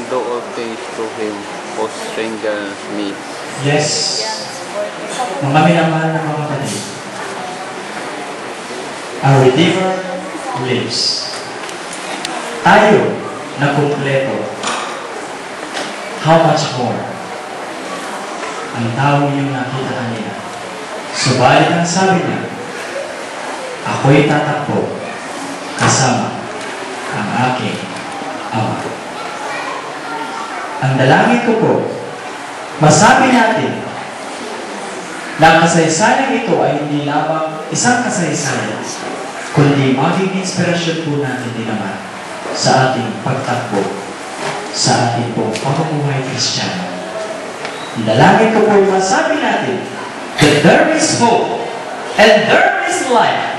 do all things through Him who strengthens me. Yes. Mga minamahal na mga kapatid, our Redeemer lives. Tayo na kumpleto. How much more? Ang tao yung nakita kanina. Subalit ang sabi niya, ako'y tatakbo kasama ang aking Ama. Ang dalangin ko po, masabi natin na ang kasaysayan ito ay hindi lamang isang kasaysayan, kundi maging inspirasyon po natin din naman sa ating pagtakbo, sa ating pong pamumuhay Kristiyano. Ang dalangin ko po, masabi natin that there is hope and there is life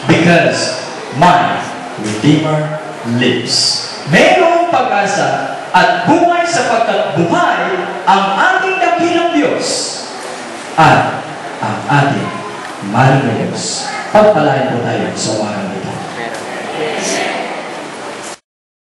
because my Redeemer lives. Mayroong pag-asa at buhay sapagkat buhay ang ating dakilang Diyos at ang ating mahal na Diyos. Pagpalain po tayo sa